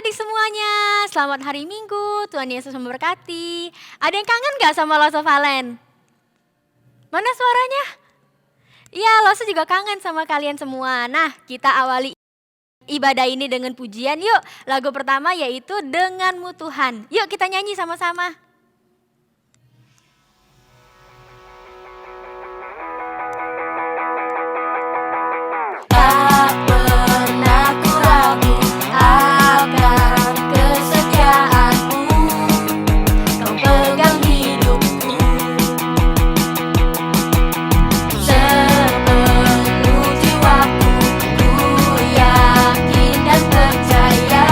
adik-adik semuanya, selamat hari Minggu, Tuhan Yesus memberkati. Ada yang kangen gak sama Loso Valen? Mana suaranya? Iya, Loso juga kangen sama kalian semua. Nah, kita awali ibadah ini dengan pujian yuk. Lagu pertama yaitu Denganmu Tuhan. Yuk kita nyanyi sama-sama. Tak pernah ku ragu akan kesetiaanmu, kau pegang hidupku sepenuh jiwaku. Ku yakin dan percaya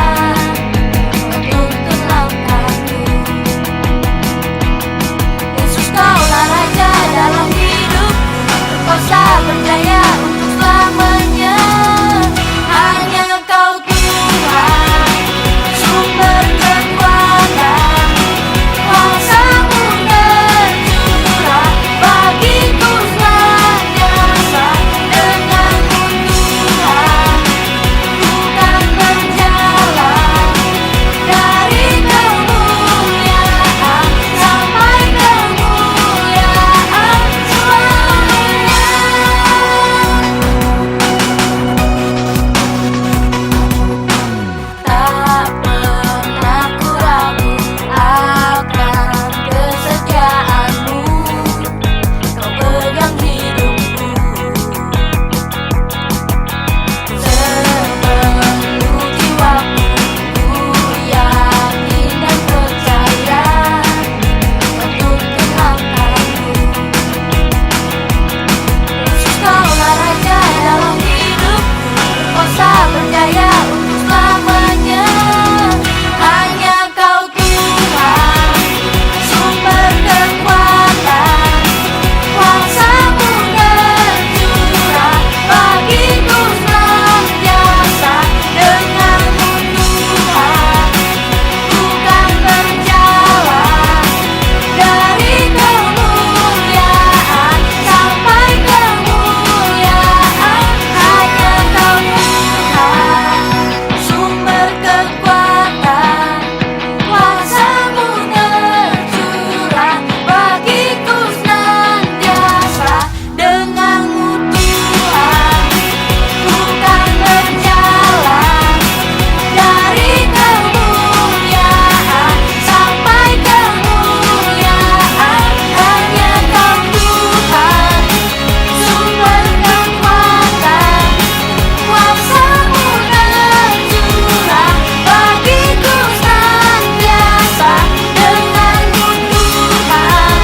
kau tuntun langkahku. Yesus, kaulah Raja dalam hidupku, berkuasa berjaya untuk selamanya. Hanya Kau Tuhan, sumber kekuatan, kuasa-Mu tercurah bagiku senantiasa. Denganmu Tuhan, ku kan berjalan dari kemuliaan sampai kemuliaan selamanya. Tak pernah ku ragu akan kesetiaanmu, kau pegang hidupku sepenuh jiwaku. Ku yakin dan percaya kau tuntun langkahku. Yesus, kaulah Raja dalam hidupku, berkuasa berjaya untuk selamanya. Hanya Kau Tuhan, sumber kekuatan, kuasa-Mu tercurah bagiku senantiasa. Denganmu Tuhan, ku kan berjalan dari kemuliaan sampai kemuliaan. Hanya Kau Tuhan, sumber kekuatan, kuasa-Mu tercurah bagiku senantiasa. Denganmu Tuhan, ku kan berjalan dari kemuliaan sampai kemuliaan. Hanya Kau Tuhan, sumber kekuatan, kuasa-Mu tercurah bagiku senantiasa. Denganmu Tuhan,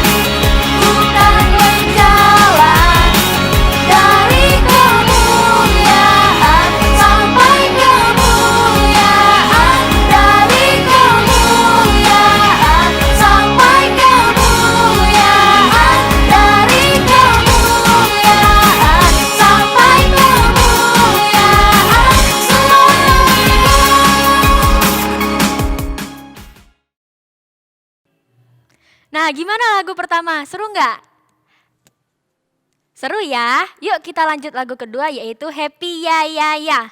ku kan berjalan dari kemuliaan sampai kemuliaan, dari kemuliaan sampai kemuliaan, dari kemuliaan sampai kemuliaan selamanya. Nah, gimana lagu pertama? Seru nggak? Seru ya? Yuk kita lanjut lagu kedua yaitu Happy Ya Ya Ya.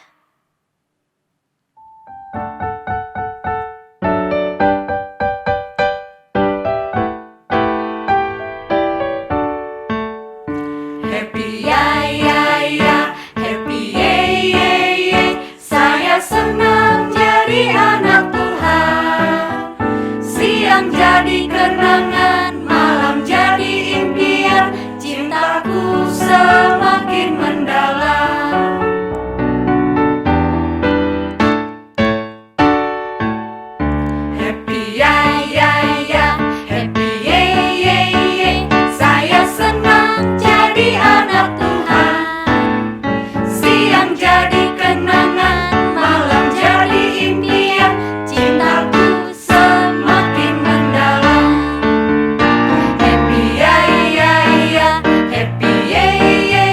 Happy ya ya ya, happy ye ye ye. Saya senang jadi anak Tuhan. Siang jadi kenangan, malam jadi impian. Cintaku semakin mendalam. Happy ya ya ya, happy ye ye ye. Saya senang jadi anak Tuhan. Siang jadi kenangan, malam jadi impian. Cintaku semakin mendalam. Happy ya ya ya, happy ye ye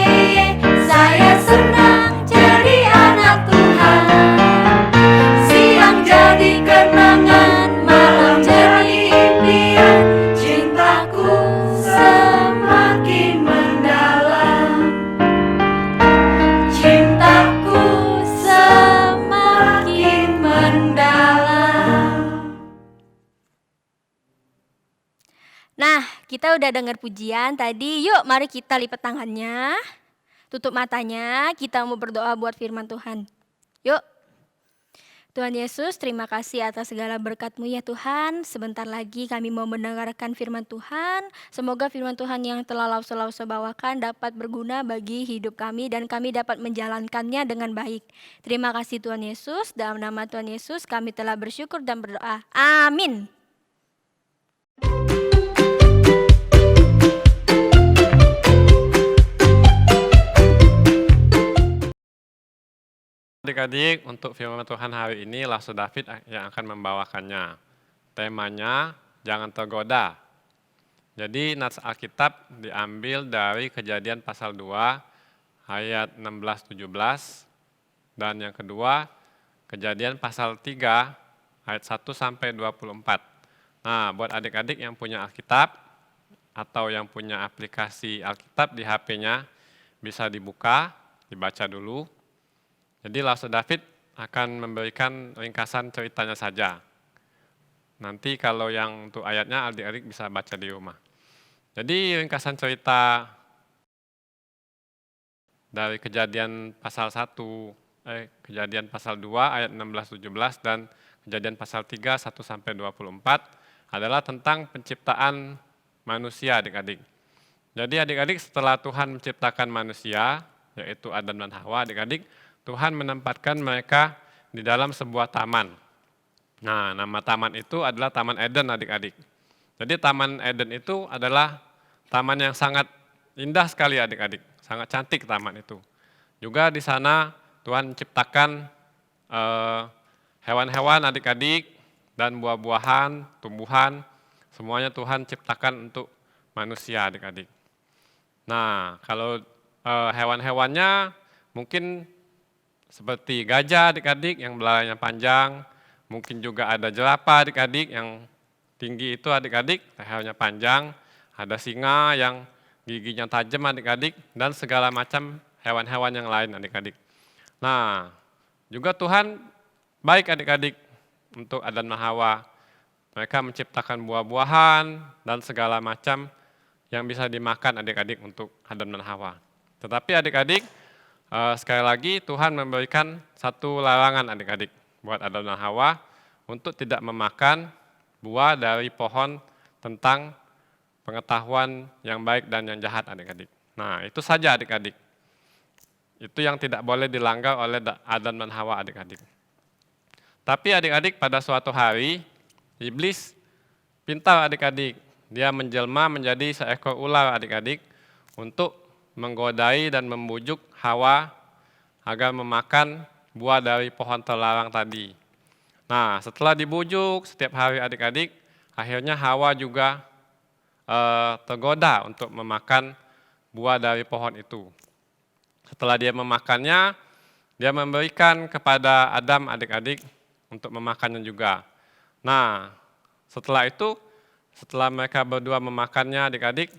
Nah, kita udah dengar pujian tadi, yuk mari kita lipat tangannya, tutup matanya, kita mau berdoa buat firman Tuhan. Yuk. Tuhan Yesus, terima kasih atas segala berkat-Mu ya Tuhan. Sebentar lagi kami mau mendengarkan firman Tuhan. Semoga firman Tuhan yang telah Lause bawakan dapat berguna bagi hidup kami dan kami dapat menjalankannya dengan baik. Terima kasih Tuhan Yesus, dalam nama Tuhan Yesus kami telah bersyukur dan berdoa. Amin. Adik-adik, untuk firman Tuhan hari ini Lause David yang akan membawakannya. Temanya, jangan tergoda. Jadi nats Alkitab diambil dari Kejadian pasal 2 ayat 16-17 dan yang kedua Kejadian pasal 3 ayat 1 sampai 24. Nah, buat adik-adik yang punya Alkitab atau yang punya aplikasi Alkitab di HP-nya bisa dibuka, dibaca dulu. Jadi Lause David akan memberikan ringkasan ceritanya saja. Nanti kalau yang untuk ayatnya adik-adik bisa baca di rumah. Jadi ringkasan cerita dari Kejadian pasal 2 ayat 16-17 dan Kejadian pasal 3 1 sampai 24 adalah tentang penciptaan manusia adik-adik. Jadi adik-adik setelah Tuhan menciptakan manusia, yaitu Adam dan Hawa adik-adik, Tuhan menempatkan mereka di dalam sebuah taman. Nah, nama taman itu adalah Taman Eden adik-adik. Jadi Taman Eden itu adalah taman yang sangat indah sekali adik-adik, sangat cantik taman itu. Juga di sana Tuhan menciptakan hewan-hewan adik-adik dan buah-buahan, tumbuhan, semuanya Tuhan ciptakan untuk manusia adik-adik. Nah, kalau hewan-hewannya mungkin seperti gajah adik-adik yang belalainya panjang, mungkin juga ada jerapah adik-adik yang tinggi itu adik-adik, lehernya panjang, ada singa yang giginya tajam adik-adik, dan segala macam hewan-hewan yang lain adik-adik. Nah, juga Tuhan baik adik-adik untuk Adam dan Hawa. Mereka menciptakan buah-buahan dan segala macam yang bisa dimakan adik-adik untuk Adam dan Hawa. Tetapi adik-adik, sekali lagi Tuhan memberikan satu larangan adik-adik buat Adam dan Hawa untuk tidak memakan buah dari pohon tentang pengetahuan yang baik dan yang jahat adik-adik. Nah, itu saja adik-adik. Itu yang tidak boleh dilanggar oleh Adam dan Hawa adik-adik. Tapi adik-adik pada suatu hari, iblis pintar adik-adik. Dia menjelma menjadi seekor ular adik-adik untuk menggodai dan membujuk Hawa agar memakan buah dari pohon terlarang tadi. Nah, setelah dibujuk setiap hari adik-adik, akhirnya Hawa juga tergoda untuk memakan buah dari pohon itu. Setelah dia memakannya, dia memberikan kepada Adam adik-adik untuk memakannya juga. Nah, setelah itu, setelah mereka berdua memakannya adik-adik,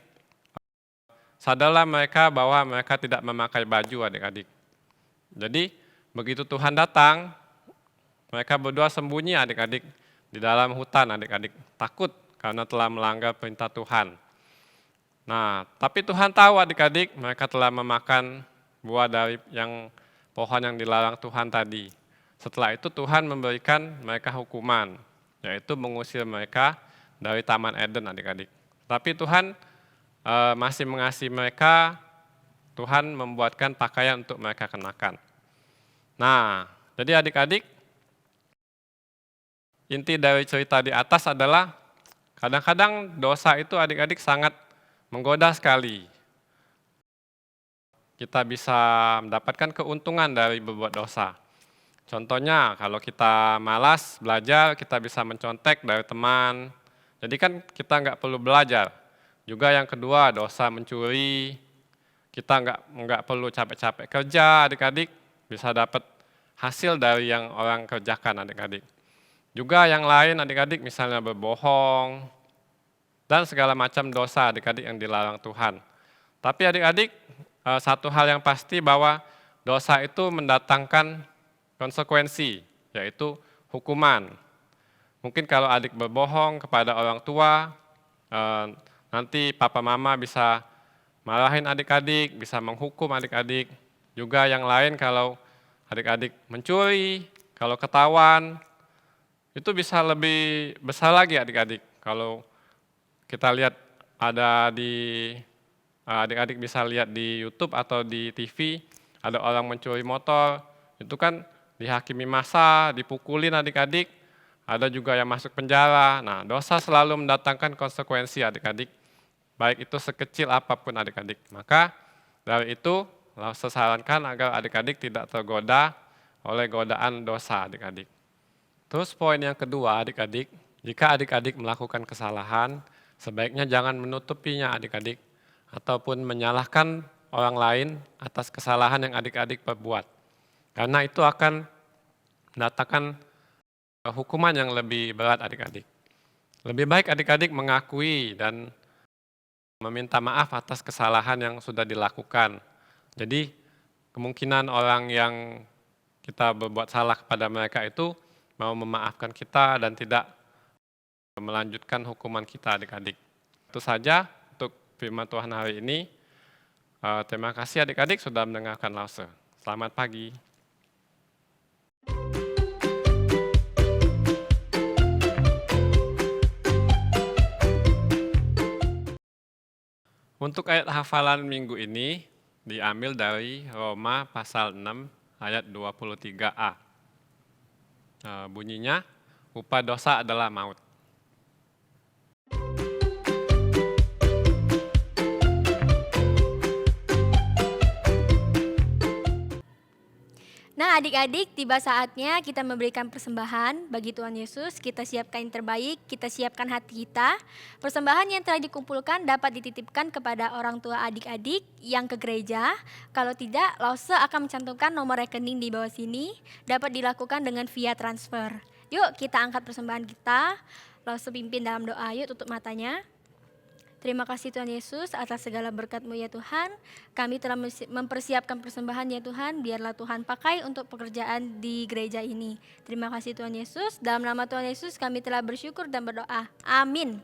sadarlah mereka bahwa mereka tidak memakai baju adik-adik. Jadi begitu Tuhan datang, mereka berdua sembunyi adik-adik di dalam hutan adik-adik. Takut karena telah melanggar perintah Tuhan. Nah, tapi Tuhan tahu adik-adik mereka telah memakan buah dari pohon yang dilarang Tuhan tadi. Setelah itu Tuhan memberikan mereka hukuman, yaitu mengusir mereka dari Taman Eden adik-adik. Tapi Tuhan masih mengasihi mereka, Tuhan membuatkan pakaian untuk mereka kenakan. Nah, jadi adik-adik, inti dari cerita di atas adalah kadang-kadang dosa itu adik-adik sangat menggoda sekali. Kita bisa mendapatkan keuntungan dari berbuat dosa. Contohnya, kalau kita malas belajar, kita bisa mencontek dari teman. Jadi kan kita nggak perlu belajar. Juga yang kedua, dosa mencuri. Kita nggak perlu capek-capek kerja, adik-adik. Bisa dapat hasil dari yang orang kerjakan, adik-adik. Juga yang lain, adik-adik, misalnya berbohong, dan segala macam dosa, adik-adik, yang dilarang Tuhan. Tapi adik-adik, satu hal yang pasti bahwa dosa itu mendatangkan konsekuensi, yaitu hukuman. Mungkin kalau adik berbohong kepada orang tua, nanti papa mama bisa marahin adik-adik, bisa menghukum adik-adik. Juga yang lain kalau adik-adik mencuri, kalau ketahuan, itu bisa lebih besar lagi adik-adik. Kalau kita lihat ada di adik-adik bisa lihat di YouTube atau di TV, ada orang mencuri motor, itu kan dihakimi massa, dipukulin adik-adik, ada juga yang masuk penjara. Nah, dosa selalu mendatangkan konsekuensi adik-adik, baik itu sekecil apapun adik-adik. Maka dari itu, saya sarankan agar adik-adik tidak tergoda oleh godaan dosa adik-adik. Terus poin yang kedua adik-adik, jika adik-adik melakukan kesalahan, sebaiknya jangan menutupinya adik-adik, ataupun menyalahkan orang lain atas kesalahan yang adik-adik perbuat. Karena itu akan mendatangkan hukuman yang lebih berat adik-adik. Lebih baik adik-adik mengakui dan meminta maaf atas kesalahan yang sudah dilakukan. Jadi kemungkinan orang yang kita berbuat salah kepada mereka itu mau memaafkan kita dan tidak melanjutkan hukuman kita adik-adik. Itu saja untuk firman Tuhan hari ini. Terima kasih adik-adik sudah mendengarkan Lause. Selamat pagi. Untuk ayat hafalan minggu ini diambil dari Roma pasal 6 ayat 23a. Bunyinya, upah dosa adalah maut. Nah adik-adik, tiba saatnya kita memberikan persembahan bagi Tuhan Yesus. Kita siapkan yang terbaik, kita siapkan hati kita. Persembahan yang telah dikumpulkan dapat dititipkan kepada orang tua adik-adik yang ke gereja. Kalau tidak, Lause akan mencantumkan nomor rekening di bawah sini. Dapat dilakukan dengan via transfer. Yuk kita angkat persembahan kita. Lause pimpin dalam doa, yuk tutup matanya. Terima kasih Tuhan Yesus atas segala berkat-Mu ya Tuhan. Kami telah mempersiapkan persembahan ya Tuhan. Biarlah Tuhan pakai untuk pekerjaan di gereja ini. Terima kasih Tuhan Yesus. Dalam nama Tuhan Yesus kami telah bersyukur dan berdoa. Amin.